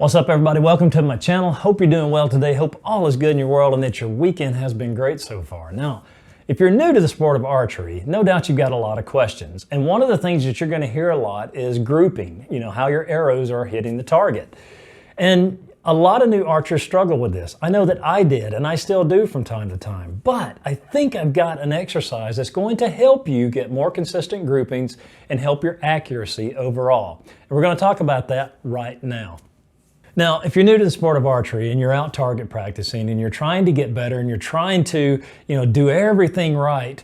What's up, everybody? Welcome to my channel. Hope you're doing well today. Hope all is good in your world and that your weekend has been great so far. Now, if you're new to the sport of archery, no doubt you've got a lot of questions. And one of the things that you're going to hear a lot is grouping, how your arrows are hitting the target. And a lot of new archers struggle with this. I know that I did, and I still do from time to time. But I think I've got an exercise that's going to help you get more consistent groupings and help your accuracy overall. And we're going to talk about that right now. Now, if you're new to the sport of archery and you're out target practicing and you're trying to get better and you're trying to, do everything right,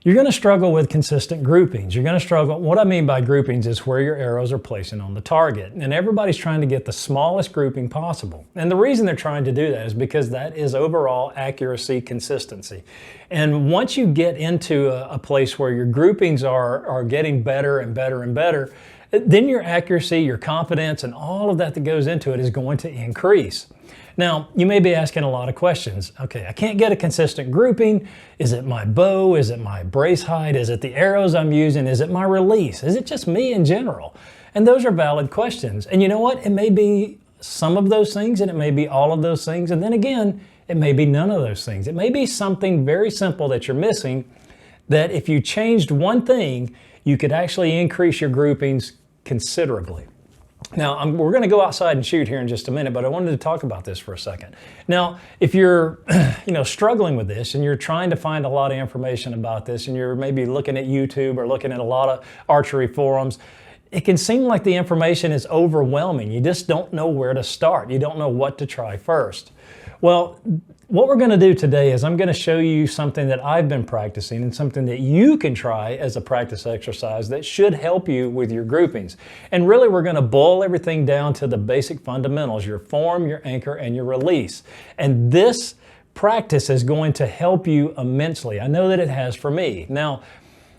you're going to struggle with consistent groupings. You're going to struggle. What I mean by groupings is where your arrows are placing on the target. And everybody's trying to get the smallest grouping possible. And the reason they're trying to do that is because that is overall accuracy consistency. And once you get into a place where your groupings are getting better and better and better, then your accuracy, your confidence, and all of that goes into it is going to increase. Now, you may be asking a lot of questions. Okay, I can't get a consistent grouping. Is it my bow? Is it my brace height? Is it the arrows I'm using? Is it my release? Is it just me in general? And those are valid questions. And you know what? It may be some of those things, and it may be all of those things. And then again, it may be none of those things. It may be something very simple that you're missing, that if you changed one thing, you could actually increase your groupings considerably. Now, we're going to go outside and shoot here in just a minute, but I wanted to talk about this for a second. Now, if you're struggling with this and you're trying to find a lot of information about this and you're maybe looking at YouTube or looking at a lot of archery forums, it can seem like the information is overwhelming. You just don't know where to start. You don't know what to try first. Well, what we're going to do today is I'm going to show you something that I've been practicing and something that you can try as a practice exercise that should help you with your groupings. And really, we're going to boil everything down to the basic fundamentals: your form, your anchor, and your release. And this practice is going to help you immensely. I know that it has for me. Now,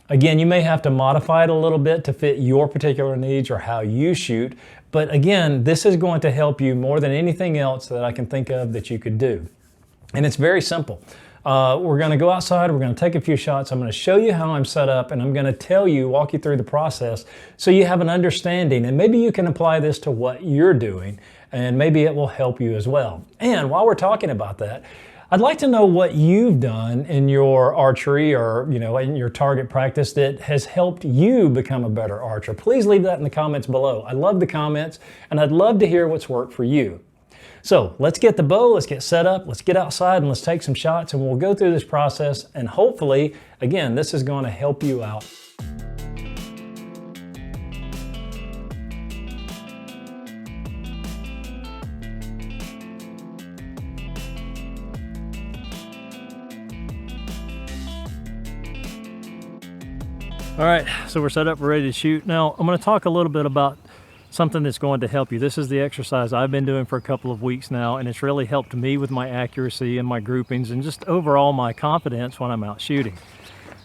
again, you may have to modify it a little bit to fit your particular needs or how you shoot. But again, this is going to help you more than anything else that I can think of that you could do. And it's very simple. We're going to go outside, we're going to take a few shots, I'm going to show you how I'm set up, and I'm going to walk you through the process so you have an understanding, and maybe you can apply this to what you're doing, and maybe it will help you as well. And while we're talking about that, I'd like to know what you've done in your archery or in your target practice that has helped you become a better archer. Please leave that in the comments below. I love the comments, and I'd love to hear what's worked for you. So let's get the bow, let's get set up, let's get outside and let's take some shots, and we'll go through this process, and hopefully, again, this is going to help you out. All right, so we're set up, we're ready to shoot. Now, I'm going to talk a little bit about something that's going to help you. This is the exercise I've been doing for a couple of weeks now, and it's really helped me with my accuracy and my groupings and just overall my confidence when I'm out shooting.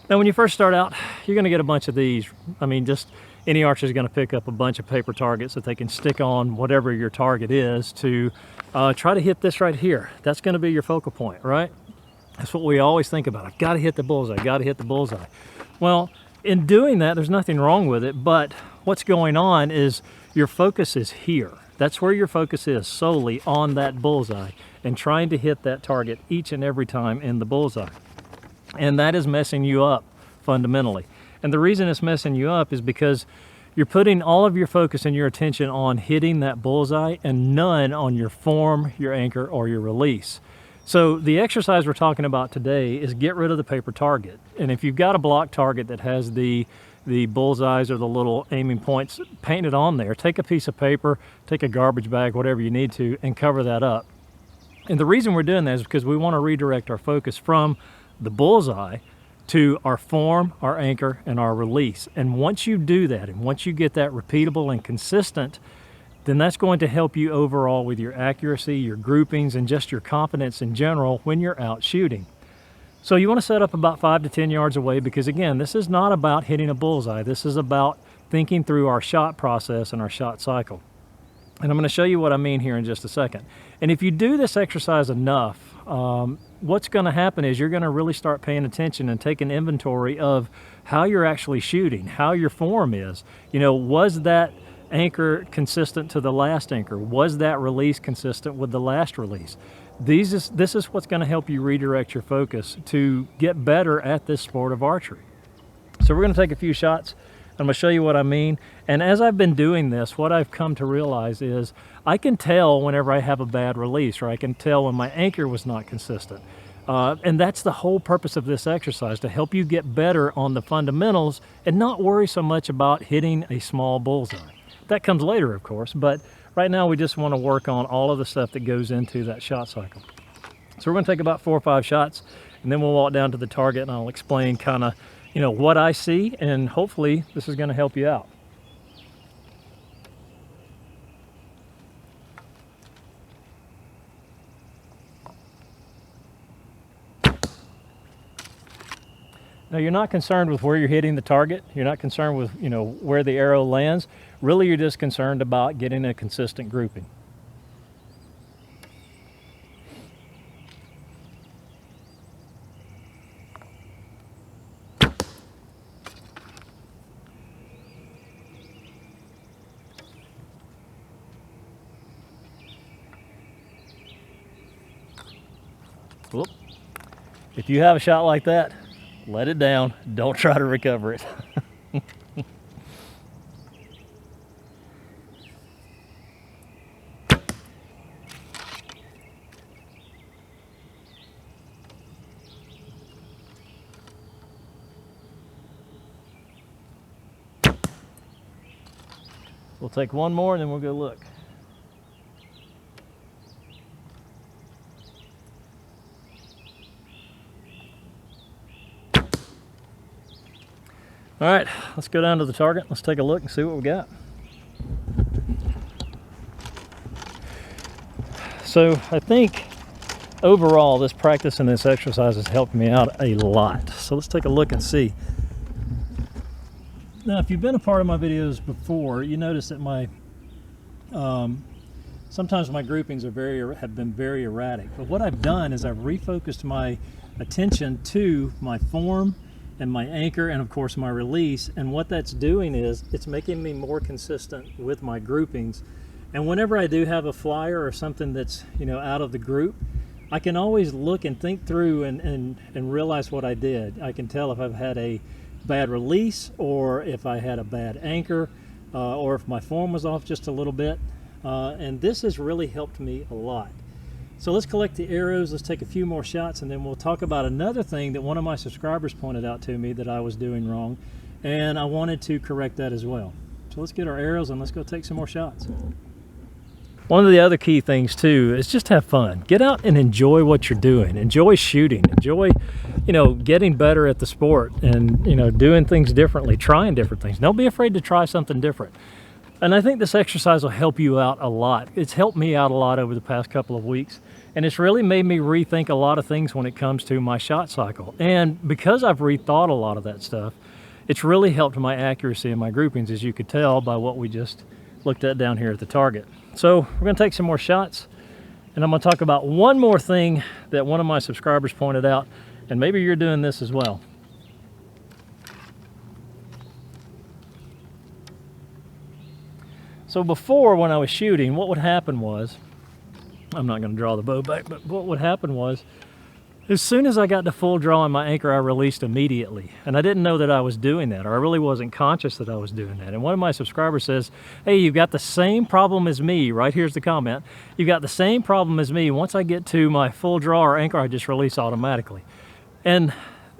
Now, when you first start out, you're going to get a bunch of these. I mean, just any archer is going to pick up a bunch of paper targets that they can stick on whatever your target is to try to hit this right here. That's going to be your focal point, right? That's what we always think about. I've got to hit the bullseye, got to hit the bullseye. Well, in doing that, there's nothing wrong with it, but what's going on is your focus is here. That's where your focus is, solely on that bullseye and trying to hit that target each and every time in the bullseye. And that is messing you up fundamentally. And the reason it's messing you up is because you're putting all of your focus and your attention on hitting that bullseye and none on your form, your anchor, or your release. So the exercise we're talking about today is get rid of the paper target. And if you've got a block target that has the bullseyes or the little aiming points painted on there, take a piece of paper, take a garbage bag, whatever you need to, and cover that up. And the reason we're doing that is because we want to redirect our focus from the bullseye to our form, our anchor, and our release. And once you do that, and once you get that repeatable and consistent, then that's going to help you overall with your accuracy, your groupings, and just your confidence in general when you're out shooting. So you want to set up about 5 to 10 yards away, because again, this is not about hitting a bullseye. This is about thinking through our shot process and our shot cycle. And I'm going to show you what I mean here in just a second. And if you do this exercise enough, what's going to happen is you're going to really start paying attention and take an inventory of how you're actually shooting, how your form is. Was that anchor consistent to the last anchor? Was that release consistent with the last release? This is what's going to help you redirect your focus to get better at this sport of archery. So we're going to take a few shots. I'm going to show you what I mean. And as I've been doing this, what I've come to realize is I can tell whenever I have a bad release, or I can tell when my anchor was not consistent. And that's the whole purpose of this exercise, to help you get better on the fundamentals and not worry so much about hitting a small bullseye. That comes later, of course, but right now we just want to work on all of the stuff that goes into that shot cycle. So we're going to take about 4 or 5 shots, and then we'll walk down to the target and I'll explain kind of, you know, what I see, and hopefully this is going to help you out. Now, you're not concerned with where you're hitting the target. You're not concerned with, you know, where the arrow lands. Really, you're just concerned about getting a consistent grouping. Whoop. If you have a shot like that, let it down. Don't try to recover it. We'll take one more and then we'll go look. All right, let's go down to the target. Let's take a look and see what we got. So I think overall this practice and this exercise has helped me out a lot. So let's take a look and see. Now, if you've been a part of my videos before, you notice that my sometimes my groupings have been very erratic. But what I've done is I've refocused my attention to my form and my anchor, and of course my release. And what that's doing is it's making me more consistent with my groupings. And whenever I do have a flyer or something that's, you know, out of the group, I can always look and think through and realize what I did. I can tell if I've had a bad release, or if I had a bad anchor, or if my form was off just a little bit. And this has really helped me a lot. So let's collect the arrows, let's take a few more shots, and then we'll talk about another thing that one of my subscribers pointed out to me that I was doing wrong, and I wanted to correct that as well. So let's get our arrows and let's go take some more shots. One of the other key things too is just have fun. Get out and enjoy what you're doing. Enjoy shooting. Enjoy, you know, getting better at the sport and, you know, doing things differently, trying different things. Don't be afraid to try something different. And I think this exercise will help you out a lot. It's helped me out a lot over the past couple of weeks, and it's really made me rethink a lot of things when it comes to my shot cycle. And because I've rethought a lot of that stuff, it's really helped my accuracy and my groupings, as you could tell by what we just looked at down here at the target. So we're going to take some more shots, and I'm going to talk about one more thing that one of my subscribers pointed out, and maybe you're doing this as well. So before, when I was shooting, what would happen was, I'm not going to draw the bow back, but what would happen was, as soon as I got to full draw on my anchor, I released immediately. And I didn't know that I was doing that, or I really wasn't conscious that I was doing that. And one of my subscribers says, hey, you've got the same problem as me. Right here's the comment. You've got the same problem as me. Once I get to my full draw or anchor, I just release automatically. And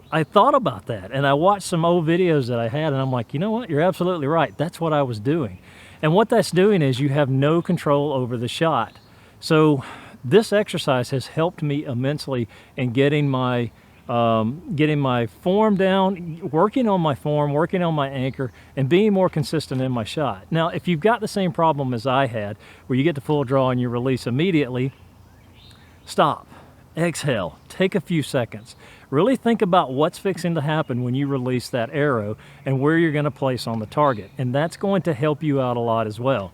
I thought about that, and I watched some old videos that I had, and I'm like, you know what? You're absolutely right. That's what I was doing. And what that's doing is you have no control over the shot. So this exercise has helped me immensely in getting my form down, working on my form, working on my anchor, and being more consistent in my shot. Now, if you've got the same problem as I had, where you get to full draw and you release immediately, stop, exhale, take a few seconds. Really think about what's fixing to happen when you release that arrow and where you're going to place on the target. And that's going to help you out a lot as well.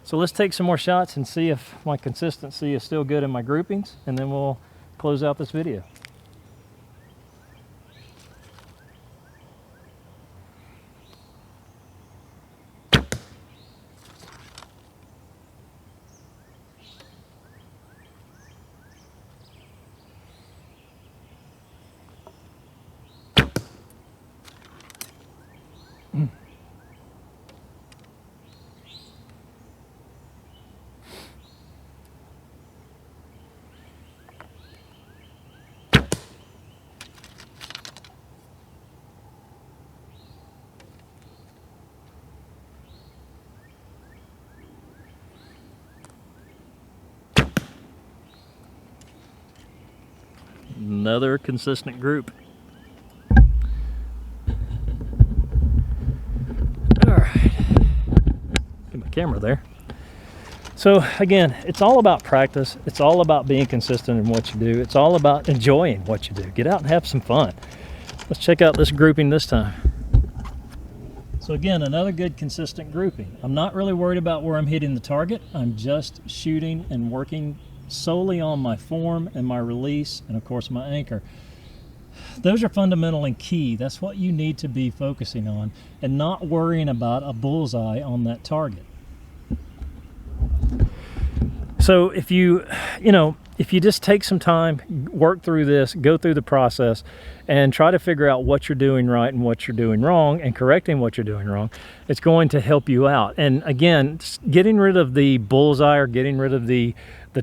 So let's take some more shots and see if my consistency is still good in my groupings, and then we'll close out this video. another consistent group. All right, get my camera there. So again, it's all about practice. It's all about being consistent in what you do. It's all about enjoying what you do. Get out and have some fun. Let's check out this grouping this time. So again, another good consistent grouping. I'm not really worried about where I'm hitting the target. I'm just shooting and working solely on my form and my release and of course my anchor. Those are fundamental and key. That's what you need to be focusing on and not worrying about a bullseye on that target. So if you just take some time, work through this, go through the process, and try to figure out what you're doing right and what you're doing wrong, and correcting what you're doing wrong, it's going to help you out. And again, getting rid of the bullseye or getting rid of the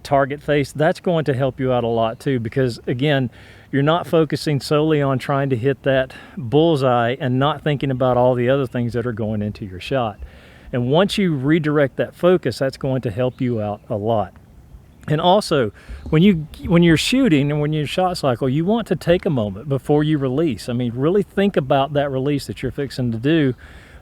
target face, that's going to help you out a lot too, because again, you're not focusing solely on trying to hit that bullseye and not thinking about all the other things that are going into your shot. And once you redirect that focus, that's going to help you out a lot. And also, when you're shooting and when you're shot cycle, you want to take a moment before you release. I mean, really think about that release that you're fixing to do,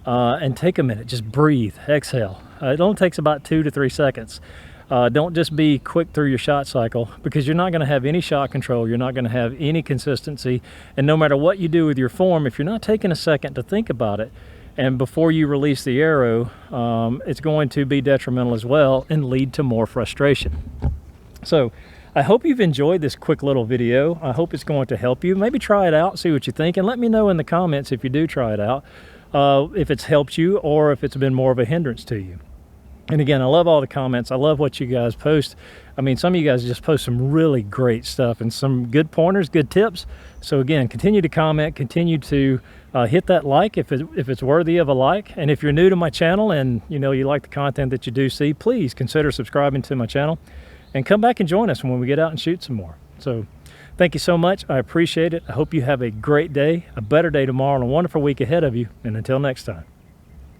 and take a minute. Just breathe, exhale. It only takes about 2 to 3 seconds. Don't just be quick through your shot cycle, because you're not going to have any shot control. You're not going to have any consistency. And no matter what you do with your form, if you're not taking a second to think about it, and before you release the arrow, it's going to be detrimental as well and lead to more frustration. So I hope you've enjoyed this quick little video. I hope it's going to help you. Maybe try it out, see what you think, and let me know in the comments if you do try it out, if it's helped you or if it's been more of a hindrance to you. And again, I love all the comments. I love what you guys post. I mean, some of you guys just post some really great stuff and some good pointers, good tips. So again, continue to comment, continue to hit that like if it's worthy of a like. And if you're new to my channel and you like the content that you do see, please consider subscribing to my channel and come back and join us when we get out and shoot some more. So thank you so much. I appreciate it. I hope you have a great day, a better day tomorrow, and a wonderful week ahead of you. And until next time.